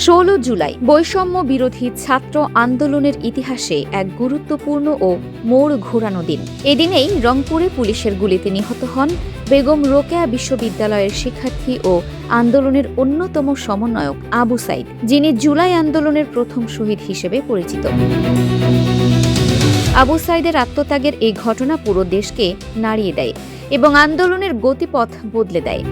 16 জুলাই বৈষম্য বিরোধী ছাত্র আন্দোলনের ইতিহাসে এক গুরুত্বপূর্ণ ও মোড় ঘোরানো দিন। এদিনেই রংপুরে পুলিশের গুলিতে নিহত হন বেগম রোকেয়া বিশ্ববিদ্যালয়ের শিক্ষার্থী ও আন্দোলনের অন্যতম সমন্বয়ক আবু সাইদ, যিনি জুলাই আন্দোলনের প্রথম শহীদ হিসেবে পরিচিত। আবু সাইদের আত্মত্যাগের এই ঘটনা পুরো দেশকে নাড়িয়ে দেয় এবং আন্দোলনের গতিপথ বদলে দেয়।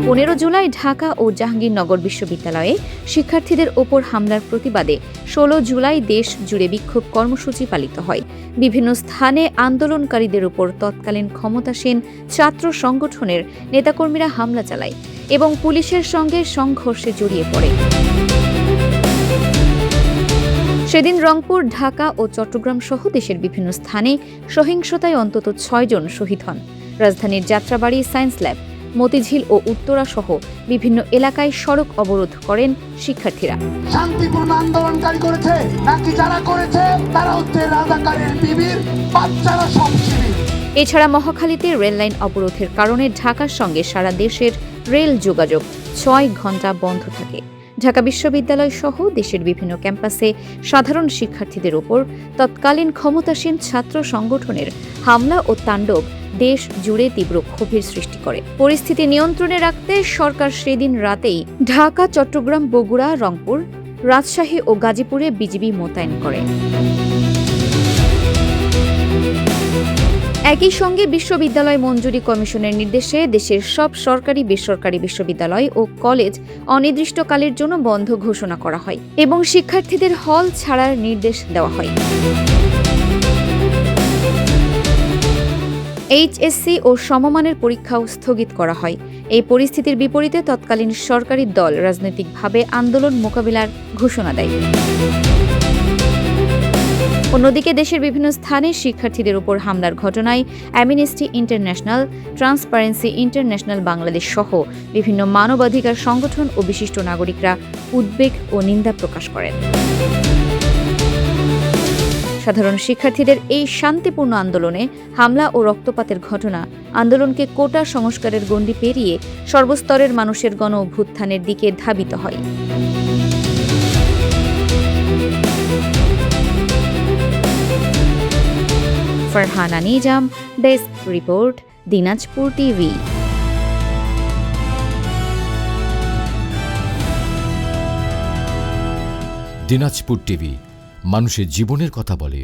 15 জুলাই ঢাকা ও জাহাঙ্গীরনগর বিশ্ববিদ্যালয়ে শিক্ষার্থীদের ওপর হামলার প্রতিবাদে 16 জুলাই দেশ জুড়ে বিক্ষোভ কর্মসূচি পালিত হয়। বিভিন্ন স্থানে আন্দোলনকারীদের ওপর তৎকালীন ক্ষমতাসীন ছাত্র সংগঠনের নেতাকর্মীরা হামলা চালায় এবং পুলিশের সঙ্গে সংঘর্ষে জড়িয়ে পড়ে। সেদিন রংপুর, ঢাকা ও চট্টগ্রাম সহ দেশের বিভিন্ন স্থানে সহিংসতায় অন্তত 6 জন শহীদ হন। রাজধানীর যাত্রাবাড়ী, সায়েন্স ল্যাব, মতিঝিল ও উত্তরা সহ বিভিন্ন এলাকায় সড়ক অবরোধ করেন শিক্ষার্থীরা। শান্তিপূর্ণ আন্দোলনকারী করেছে নাকি যারা করেছে তারা হচ্ছে রাজাকারের বিবির বাচ্চারা সব শিবির। এছাড়া মহাখালীতে রেললাইন অবরোধের কারণে ঢাকার সঙ্গে সারা দেশের রেল যোগাযোগ 6 ঘণ্টা বন্ধ থাকে। ঢাকা বিশ্ববিদ্যালয় সহ দেশের বিভিন্ন ক্যাম্পাসে সাধারণ শিক্ষার্থীদের ওপর তৎকালীন ক্ষমতাসীন ছাত্র সংগঠনের হামলা ও তাণ্ডব দেশ জুড়ে তীব্র ক্ষোভের সৃষ্টি করে। পরিস্থিতি নিয়ন্ত্রণে রাখতে সরকার সেদিন রাতেই ঢাকা, চট্টগ্রাম, বগুড়া, রংপুর, রাজশাহী ও গাজীপুরে বিজিবি মোতায়েন করে। একই সঙ্গে বিশ্ববিদ্যালয় মঞ্জুরি কমিশনের নির্দেশে দেশের সব সরকারি, বেসরকারি বিশ্ববিদ্যালয় ও কলেজ অনির্দিষ্টকালের জন্য বন্ধ ঘোষণা করা হয় এবং শিক্ষার্থীদের হল ছাড়ার নির্দেশ দেওয়া হয়। এইচএসসি ও সমমানের পরীক্ষাও স্থগিত করা হয়। এই পরিস্থিতির বিপরীতে তৎকালীন সরকারি দল রাজনৈতিকভাবে আন্দোলন মোকাবিলার ঘোষণা দেয়। অন্যদিকে দেশের বিভিন্ন স্থানে শিক্ষার্থীদের উপর হামলার ঘটনায় amnesty international, transparency international Bangladesh সহ বিভিন্ন মানবাধিকার সংগঠন ও বিশিষ্ট নাগরিকরা উদ্বেগ ও নিন্দা প্রকাশ করেন। সাধারণ শিক্ষার্থীদের এই শান্তিপূর্ণ আন্দোলনে হামলা ও রক্তপাতের ঘটনা আন্দোলনকে কোটা সংস্কারের গণ্ডি পেরিয়ে সর্বস্তরের মানুষের গণ অভ্যুত্থানের দিকে ধাবিত হয়। Farhana Nizam, desk report, Dinajpur TV. Dinajpur TV মানুষের জীবনের কথা বলে।